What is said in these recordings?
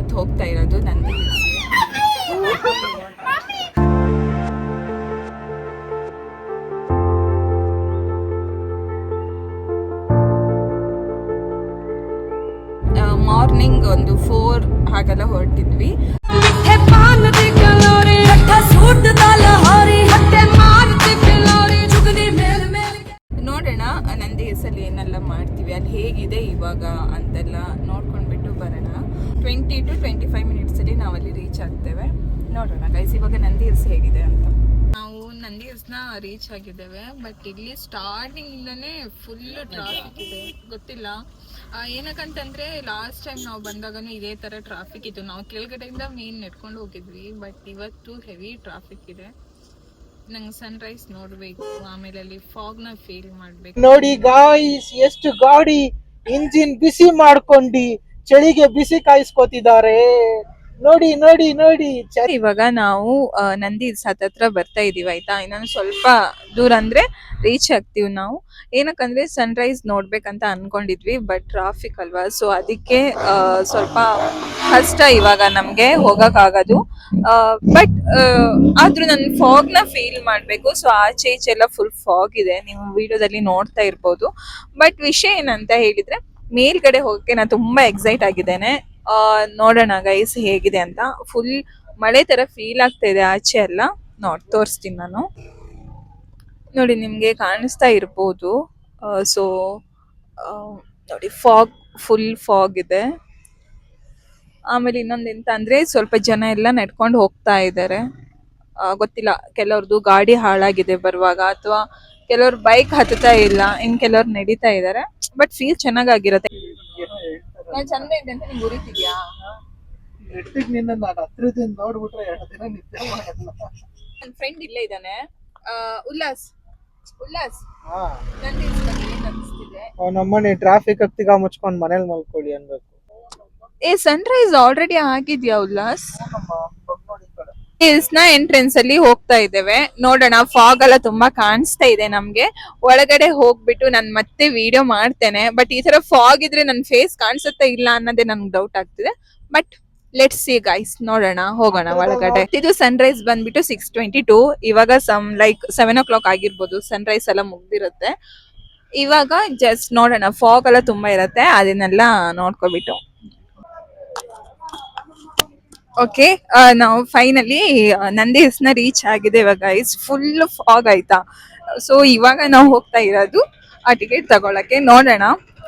ಇವತ್ತು ಹೋಗ್ತಾ ಇರೋದು ನಂದಿ ಹಿಲ್ಸ್ಗೆ. ಮಾರ್ನಿಂಗ್ ಒಂದು 4 ಹಾಗೆಲ್ಲ ಹೊರಟಿದ್ವಿ. ನೋಡೋಣ ನಂದಿ ಹಿಲ್ಸಲ್ಲಿ ಏನೆಲ್ಲ ಮಾಡ್ತೀವಿ, ಅಲ್ಲಿ ಹೇಗಿದೆ ಇವಾಗ ಅಂತೆಲ್ಲ ನೋಡ್ಕೊಂಡ್ಬಿಟ್ಟು ಬರೋಣ. 20 to 25 ಮಿನಿಟ್ಸಲ್ಲಿ ನಾವಲ್ಲಿ ರೀಚ್ ಆಗ್ತೇವೆ. ನೋಡೋಣ ಗೈಸ್ ಇವಾಗ ನಂದಿ ಹಿಲ್ಸ್ ಹೇಗಿದೆ ಅಂತ. ನಾವು ನಂದಿ ಹಿಲ್ಸ್ನ ರೀಚ್ ಆಗಿದ್ದೇವೆ. ಬಟ್ ಇಲ್ಲಿ ಸ್ಟಾರ್ಟಿಂಗ್ ಇಂದಾನೆ ಫುಲ್ ಟ್ರಾಫಿಕ್ ಇದೆ. ಗೊತ್ತಿಲ್ಲ ಏನಕ್ಕಂತಂದ್ರೆ ಲಾಸ್ಟ್ ಟೈಮ್ ನಾವು ಬಂದಾಗನು ಇದೇ ತರ ಟ್ರಾಫಿಕ್ ಇತ್ತು. ನಾವು ಕೆಳಗಡೆಯಿಂದ ಮೇನ್ ನೆಟ್ಕೊಂಡು ಹೋಗಿದ್ವಿ. ಬಟ್ ಇವತ್ತು ಹೆವಿ ಟ್ರಾಫಿಕ್ ಇದೆ. ನಂಗೆ ಸನ್ರೈಸ್ ನೋಡ್ಬೇಕು, ಆಮೇಲೆ ಅಲ್ಲಿ ಫಾಗ್ ನ ಫೀಲ್ ಮಾಡ್ಬೇಕು. ನೋಡಿ ಗಾಯ್ಸ್, ಎಷ್ಟು ಗಾಡಿ ಇಂಜಿನ್ ಬಿಸಿ ಮಾಡ್ಕೊಂಡು ಚಳಿಗೆ ಬಿಸಿ ಕಾಯಿಸ್ಕೊತಿದ್ದಾರೆ. ನೋಡಿ ನೋಡಿ ನೋಡಿ. ಇವಾಗ ನಾವು ನಂದಿ ಹಿಲ್ಸ್ ಹತ್ರ ಬರ್ತಾ ಇದೀವಿ ಆಯ್ತಾ. ಇನ್ನೊಂದು ಸ್ವಲ್ಪ ದೂರ ಅಂದ್ರೆ ರೀಚ್ ಆಗ್ತೀವಿ ನಾವು. ಏನಕ್ಕಂದ್ರೆ ಸನ್ರೈಸ್ ನೋಡ್ಬೇಕಂತ ಅನ್ಕೊಂಡಿದ್ವಿ. ಬಟ್ ಟ್ರಾಫಿಕ್ ಅಲ್ವಾ, ಸೊ ಅದಕ್ಕೆ ಸ್ವಲ್ಪ ಕಷ್ಟ ಇವಾಗ ನಮ್ಗೆ ಹೋಗಕ್ ಆಗೋದು. ಬಟ್ ಆದ್ರೂ ನನ್ ಫಾಗ್ ನ ಫೀಲ್ ಮಾಡ್ಬೇಕು. ಸೊ ಆಚೆ ಈಚೆ ಎಲ್ಲ ಫುಲ್ ಫಾಗ್ ಇದೆ, ನೀವು ವಿಡಿಯೋದಲ್ಲಿ ನೋಡ್ತಾ ಇರ್ಬೋದು. ಬಟ್ ವಿಷಯ ಏನಂತ ಹೇಳಿದ್ರೆ ಮೇಲ್ಗಡೆ ಹೋಗಕ್ಕೆ ನಾನು ತುಂಬಾ ಎಕ್ಸೈಟ್ ಆಗಿದ್ದೇನೆ. ನೋಡೋಣ ಗೈಸ್ ಹೇಗಿದೆ ಅಂತ. ಫುಲ್ ಮಳೆ ತರ ಫೀಲ್ ಆಗ್ತಾ ಇದೆ ಆಚೆ ಎಲ್ಲ. ತೋರಿಸ್ತೀನಿ ನಾನು. ನೋಡಿ ನಿಮ್ಗೆ ಕಾಣಿಸ್ತಾ ಇರ್ಬೋದು. ಸೊ ನೋಡಿ ಫುಲ್ ಫಾಗ್ ಇದೆ. ಆಮೇಲೆ ಇನ್ನೊಂದು ಎಂತ ಅಂದ್ರೆ ಸ್ವಲ್ಪ ಜನ ಎಲ್ಲ ನಡ್ಕೊಂಡು ಹೋಗ್ತಾ ಇದ್ದಾರೆ. ಗೊತ್ತಿಲ್ಲ, ಕೆಲವ್ರದ್ದು ಗಾಡಿ ಹಾಳಾಗಿದೆ ಬರುವಾಗ, ಅಥವಾ ಕೆಲವ್ರು ಬೈಕ್ ಹತ್ತುತ್ತಾ ಇಲ್ಲ, ಇನ್ ಕೆಲವ್ರು ನಡೀತಾ ಇದ್ದಾರೆ. ಬಟ್ ಫೀಲ್ ಚೆನ್ನಾಗಿರುತ್ತೆ. ನಾನು ಚಂದ ಇದೆ ಅಂತ ನಿಮ್ಗೆ ಉರಿತಿದ್ಯಾ? ನಾನು ಹತ್ರದಿಂದ ನೋಡ್ಬಿಟ್ರೆ 2 ದಿನ ನಿದ್ದೆ ಮಾಡಲ್ಲ. ನನ್ನ ಫ್ರೆಂಡ್ ಇಲ್ಲೇ ಇದ್ದಾನೆ, ಉಲ್ಲಾಸ್. ನಂದಿ ಹಿಲ್ಸ್ ಬಗ್ಗೆ ಏನ್ ಅನಿಸ್ತಿದೆ? ನಮ್ಮನೆ ಟ್ರಾಫಿಕ್ ಹತ್ತಿಗ ಮುಚ್ಕೊಂಡ್ ಮನೇಲಿ ಮಲ್ಕೊಳ್ಳಿ ಅನ್ಬೇಕು. ಸನ್ರೈಸ್ ಆಲ್ರೆಡಿ ಆಗಿದ್ಯಾ ಉಲ್ಲಾಸ್? ಹಿಲ್ಸ್ ನ ಎಂಟ್ರೆನ್ಸ್ ಅಲ್ಲಿ ಹೋಗ್ತಾ ಇದ್ದೇವೆ. ನೋಡೋಣ, ಫಾಗ್ ಎಲ್ಲ ತುಂಬಾ ಕಾಣಿಸ್ತಾ ಇದೆ ನಮ್ಗೆ. ಒಳಗಡೆ ಹೋಗ್ಬಿಟ್ಟು ನಾನು ಮತ್ತೆ ವಿಡಿಯೋ ಮಾಡ್ತೇನೆ. ಬಟ್ ಈ ತರ ಫಾಗ್ ಇದ್ರೆ ನನ್ ಫೇಸ್ ಕಾಣಿಸುತ್ತಾ ಇಲ್ಲ ಅನ್ನೋದೇ ನನ್ಗೆ ಡೌಟ್ ಆಗ್ತಿದೆ. ಬಟ್ ಲೆಟ್ಸ್ ಸಿ ಗೈಸ್, ನೋಡೋಣ, ಹೋಗೋಣ ಒಳಗಡೆ. ಇದು ಸನ್ರೈಸ್ ಬಂದ್ಬಿಟ್ಟು 6:22. ಇವಾಗ ಲೈಕ್ 7 o'clock ಆಗಿರ್ಬೋದು. ಸನ್ರೈಸ್ ಎಲ್ಲ ಮುಗ್ದಿರುತ್ತೆ ಇವಾಗ. ಜಸ್ಟ್ ನೋಡೋಣ, ಫಾಗ್ ಎಲ್ಲ ತುಂಬಾ ಇರತ್ತೆ, ಅದನ್ನೆಲ್ಲ ನೋಡ್ಕೊಬಿಟ್ಟು. ಓಕೆ, ನಾವು ಫೈನಲಿ ನಂದಿ ಹಿಲ್ಸ್ ನ ರೀಚ್ ಆಗಿದೆ ಇವಾಗ. ಫುಲ್ ಫಾಗ್ ಆಯ್ತಾ. ಸೊ ಇವಾಗ ನಾವು ಹೋಗ್ತಾ ಇರೋದು ಆ ಟಿಕೆಟ್ ತಗೊಳಕ್ಕೆ. ನೋಡೋಣ,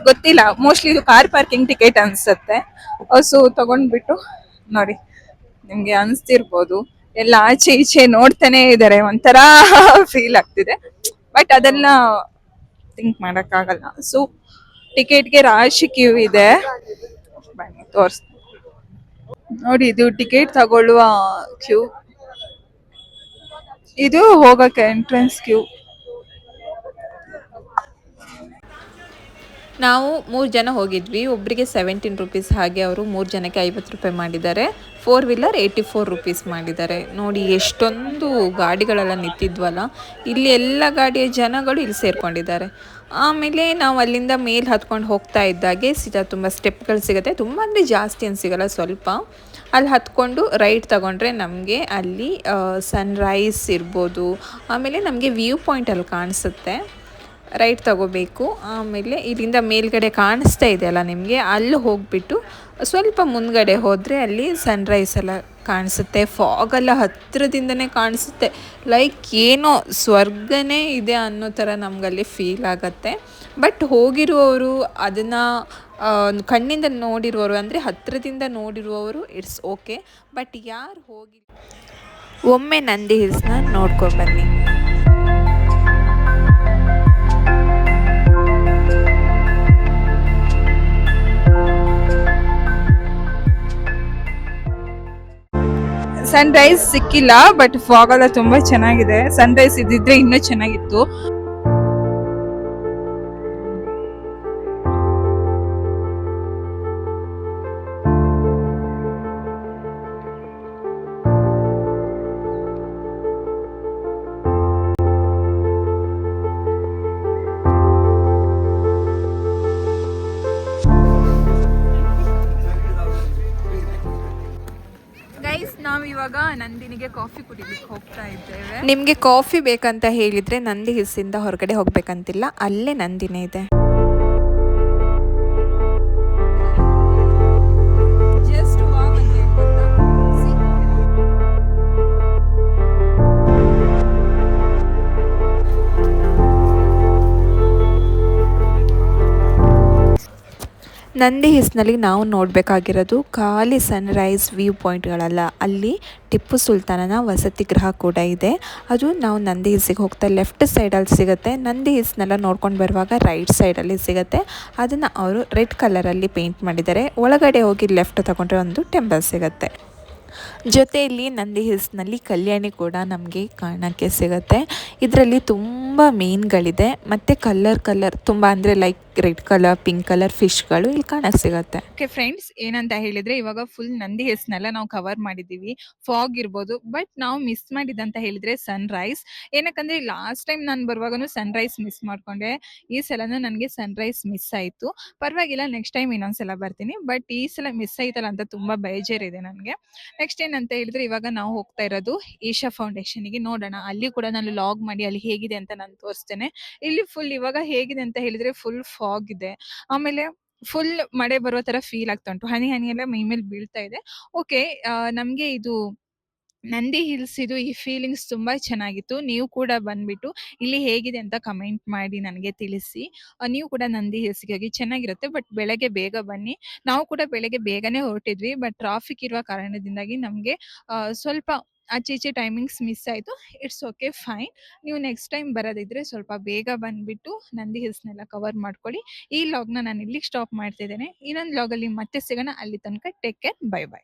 ಗೊತ್ತಿಲ್ಲ, ಮೋಸ್ಟ್ಲಿ ಇದು ಕಾರ್ ಪಾರ್ಕಿಂಗ್ ಟಿಕೆಟ್ ಅನ್ಸುತ್ತೆ. ಸೊ ತಗೊಂಡ್ಬಿಟ್ಟು ನೋಡಿ, ನಿಮ್ಗೆ ಅನ್ಸ್ತಿರ್ಬೋದು ಎಲ್ಲ ಆಚೆ ಈಚೆ ನೋಡ್ತಾನೆ ಇದಾರೆ, ಒಂಥರ ಫೀಲ್ ಆಗ್ತಿದೆ. ಬಟ್ ಅದೆಲ್ಲ ಥಿಂಕ್ ಮಾಡಕ್ ಆಗಲ್ಲ. ಸೊ ಟಿಕೆಟ್ಗೆ ರಾಶಿ ಕ್ಯೂ ಇದೆ. ಬನ್ನಿ ತೋರಿಸ್ತೀನಿ ನೋಡಿ. ಇದು ಟಿಕೆಟ್ ತಗೊಳ್ಳುವ ಕ್ಯೂ, ಇದು ಹೋಗಕ್ಕೆ ಎಂಟ್ರೆನ್ಸ್ ಕ್ಯೂ. ನಾವು 3 ಜನ ಹೋಗಿದ್ವಿ. ಒಬ್ಬರಿಗೆ 17 ರೂಪೀಸ್. ಹಾಗೆ ಅವರು 3 ಜನಕ್ಕೆ 50 ರೂಪಾಯಿ ಮಾಡಿದ್ದಾರೆ. 4 ವೀಲರ್ 84 ರೂಪೀಸ್ ಮಾಡಿದ್ದಾರೆ. ನೋಡಿ ಎಷ್ಟೊಂದು ಗಾಡಿಗಳೆಲ್ಲ ನಿಂತಿದ್ವಲ್ಲ, ಇಲ್ಲಿ ಎಲ್ಲ ಗಾಡಿಯ ಜನಗಳು ಇಲ್ಲಿ ಸೇರ್ಕೊಂಡಿದ್ದಾರೆ. ಆಮೇಲೆ ನಾವು ಅಲ್ಲಿಂದ ಮೇಲ್ ಹತ್ಕೊಂಡು ಹೋಗ್ತಾ ಇದ್ದಾಗೆ ತುಂಬ ಸ್ಟೆಪ್ಗಳು ಸಿಗುತ್ತೆ. ತುಂಬ ಅಂದರೆ ಜಾಸ್ತಿ ಏನು ಸಿಗಲ್ಲ, ಸ್ವಲ್ಪ. ಅಲ್ಲಿ ಹತ್ಕೊಂಡು ರೈಟ್ ತಗೊಂಡ್ರೆ ನಮಗೆ ಅಲ್ಲಿ ಸನ್ರೈಸ್ ಇರ್ಬೋದು. ಆಮೇಲೆ ನಮಗೆ ವ್ಯೂ ಪಾಯಿಂಟ್ ಅಲ್ಲಿ ಕಾಣಿಸುತ್ತೆ. ರೈಟ್ ತಗೋಬೇಕು. ಆಮೇಲೆ ಇಲ್ಲಿಂದ ಮೇಲ್ಗಡೆ ಕಾಣಿಸ್ತಾ ಇದೆಯಲ್ಲ ನಿಮಗೆ, ಅಲ್ಲಿ ಹೋಗ್ಬಿಟ್ಟು ಸ್ವಲ್ಪ ಮುಂದ್ಗಡೆ ಹೋದರೆ ಅಲ್ಲಿ ಸನ್ರೈಸ್ ಎಲ್ಲ ಕಾಣಿಸುತ್ತೆ. ಫಾಗ್ ಎಲ್ಲ ಹತ್ತಿರದಿಂದನೇ ಕಾಣಿಸುತ್ತೆ. ಲೈಕ್ ಏನೋ ಸ್ವರ್ಗನೇ ಇದೆ ಅನ್ನೋ ಥರ ನಮಗಲ್ಲಿ ಫೀಲ್ ಆಗುತ್ತೆ. ಬಟ್ ಹೋಗಿರುವವರು ಅದನ್ನು ಕಣ್ಣಿಂದ ನೋಡಿರುವವರು, ಅಂದರೆ ಹತ್ತಿರದಿಂದ ನೋಡಿರುವವರು ಇಟ್ಸ್ ಓಕೆ. ಬಟ್ ಯಾರು ಹೋಗಿ ಒಮ್ಮೆ ನಂದಿ ಹಿಲ್ಸ್ನ ನೋಡ್ಕೊಂಡು ಬನ್ನಿ. ಸನ್ರೈಸ್ ಸಿಕ್ಕಿಲ್ಲ, ಬಟ್ ಫಾಗ್ ಎಲ್ಲ ತುಂಬಾ ಚೆನ್ನಾಗಿದೆ. ಸನ್ರೈಸ್ ಇದ್ದಿದ್ರೆ ಇನ್ನೂ ಚೆನ್ನಾಗಿತ್ತು. ಗೈಸ್ ನಾವು ಇವಾಗ ನಂದಿನಿಗೆ ಕಾಫಿ ಕುಡಿಲಿಕ್ಕೆ ಹೋಗ್ತಾ ಇದ್ದೇವೆ. ನಿಮಗೆ ಕಾಫಿ ಬೇಕಂತ ಹೇಳಿದ್ರೆ ನಂದಿ ಹಿಲ್ಸಿಂದ ಹೊರಗಡೆ ಹೋಗ್ಬೇಕಂತಿಲ್ಲ, ಅಲ್ಲೇ ನಂದಿನೇ ಇದೆ. ನಂದಿ ಹಿಲ್ಸ್ನಲ್ಲಿ ನಾವು ನೋಡಬೇಕಾಗಿರೋದು ಖಾಲಿ ಸನ್ರೈಸ್ ವ್ಯೂ ಪಾಯಿಂಟ್ಗಳಲ್ಲ, ಅಲ್ಲಿ ಟಿಪ್ಪು ಸುಲ್ತಾನನ ವಸತಿ ಗೃಹ ಕೂಡ ಇದೆ. ಅದು ನಾವು ನಂದಿ ಹಿಲ್ಸಿಗೆ ಹೋಗ್ತಾ ಲೆಫ್ಟ್ ಸೈಡಲ್ಲಿ ಸಿಗುತ್ತೆ. ನಂದಿ ಹಿಲ್ಸ್ನೆಲ್ಲ ನೋಡ್ಕೊಂಡು ಬರುವಾಗ ರೈಟ್ ಸೈಡಲ್ಲಿ ಸಿಗುತ್ತೆ. ಅದನ್ನು ಅವರು ರೆಡ್ ಕಲರಲ್ಲಿ ಪೇಂಟ್ ಮಾಡಿದ್ದಾರೆ. ಒಳಗಡೆ ಹೋಗಿ ಲೆಫ್ಟ್ ತಗೊಂಡ್ರೆ ಒಂದು ಟೆಂಪಲ್ ಸಿಗುತ್ತೆ. ಜೊತೆಯಲ್ಲಿ ನಂದಿ ಹಿಲ್ಸ್ನಲ್ಲಿ ಕಲ್ಯಾಣಿ ಕೂಡ ನಮಗೆ ಕಾಣೋಕ್ಕೆ ಸಿಗುತ್ತೆ. ಇದರಲ್ಲಿ ತುಂಬ ಮೀನುಗಳಿದೆ ಮತ್ತು ಕಲರ್ ತುಂಬ ಅಂದರೆ like red colour, pink colour ಫಿಶ್ಗಳು ಇಲ್ಲಿ ಕಾಣಕ್ಕೆ ಸಿಗುತ್ತೆ. ಓಕೆ ಫ್ರೆಂಡ್ಸ್, ಏನಂತ ಹೇಳಿದರೆ ಇವಾಗ ಫುಲ್ ನಂದಿ ಹಿಲ್ಸ್ನೆಲ್ಲ ನಾವು ಕವರ್ ಮಾಡಿದ್ದೀವಿ. ಫಾಗ್ ಇರ್ಬೋದು, ಬಟ್ ನಾವು ಮಿಸ್ ಮಾಡಿದಂತ ಹೇಳಿದರೆ ಸನ್ರೈಸ್. ಏನಕ್ಕಂದರೆ ಲಾಸ್ಟ್ ಟೈಮ್ ನಾನು ಬರುವಾಗೂ ಸನ್ರೈಸ್ ಮಿಸ್ ಮಾಡಿಕೊಂಡೆ. ಈ ಸಲನೂ ನನಗೆ ಸನ್ರೈಸ್ ಮಿಸ್ ಆಯಿತು. ಪರವಾಗಿಲ್ಲ, ನೆಕ್ಸ್ಟ್ ಟೈಮ್ ಇನ್ನೊಂದ್ಸಲ ಬರ್ತೀನಿ. ಬಟ್ ಈ ಸಲ ಮಿಸ್ ಆಯ್ತಲ್ಲ ಅಂತ ತುಂಬ ಬೇಜಾರಿದೆ ನನಗೆ. ನೆಕ್ಸ್ಟ್ ಏನಂತ ಹೇಳಿದ್ರೆ ಇವಾಗ ನಾವು ಹೋಗ್ತಾ ಇರೋದು ಈಶಾ ಫೌಂಡೇಶನ್ಗೆ. ನೋಡೋಣ, ಅಲ್ಲಿ ಕೂಡ ನಾನು ಲಾಗ್ ಮಾಡಿ ಅಲ್ಲಿ ಹೇಗಿದೆ ಅಂತ ನಾನು ತೋರಿಸ್ತೇನೆ. ಇಲ್ಲಿ ಫುಲ್ ಇವಾಗ ಹೇಗಿದೆ ಅಂತ ಹೇಳಿದ್ರೆ ಫುಲ್ ಫಾಗ್ ಇದೆ. ಆಮೇಲೆ ಫುಲ್ ಮಳೆ ಬರುವ ತರ ಫೀಲ್ ಆಗ್ತಾ ಉಂಟು. ಹನಿ ಹನಿ ಎಲ್ಲ ಮೈ ಮೇಲೆ ಬೀಳ್ತಾ ಇದೆ. ಓಕೆ, ನಮ್ಗೆ ಇದು ನಂದಿ ಹಿಲ್ಸ್ ಇದು ಈ ಫೀಲಿಂಗ್ಸ್ ತುಂಬಾ ಚೆನ್ನಾಗಿತ್ತು. ನೀವು ಕೂಡ ಬಂದ್ಬಿಟ್ಟು ಇಲ್ಲಿ ಹೇಗಿದೆ ಅಂತ ಕಮೆಂಟ್ ಮಾಡಿ ನನಗೆ ತಿಳಿಸಿ. ನೀವು ಕೂಡ ನಂದಿ ಹಿಲ್ಸ್ಗೆ ಹೋಗಿ, ಚೆನ್ನಾಗಿರುತ್ತೆ. ಬಟ್ ಬೆಳಗ್ಗೆ ಬೇಗ ಬನ್ನಿ. ನಾವು ಕೂಡ ಬೆಳಗ್ಗೆ ಬೇಗನೆ ಹೊರಟಿದ್ವಿ, ಬಟ್ ಟ್ರಾಫಿಕ್ ಇರುವ ಕಾರಣದಿಂದಾಗಿ ನಮಗೆ ಸ್ವಲ್ಪ ಆಚೆ ಈಚೆ ಟೈಮಿಂಗ್ಸ್ ಮಿಸ್ ಆಯಿತು. It's okay, fine. ನೀವು ನೆಕ್ಸ್ಟ್ ಟೈಮ್ ಬರೋದಿದ್ರೆ ಸ್ವಲ್ಪ ಬೇಗ ಬಂದ್ಬಿಟ್ಟು ನಂದಿ ಹಿಲ್ಸ್ನೆಲ್ಲ ಕವರ್ ಮಾಡ್ಕೊಳ್ಳಿ. ಈ ಲಾಗ್ನ ನಾನು ಇಲ್ಲಿಗೆ ಸ್ಟಾಪ್ ಮಾಡ್ತಿದ್ದೇನೆ. ಇನ್ನೊಂದು ಲಾಗಲ್ಲಿ ಮತ್ತೆ ಸಿಗೋಣ. ಅಲ್ಲಿ ತನಕ ಟೇಕ್ ಕೇರ್, ಬೈ ಬೈ.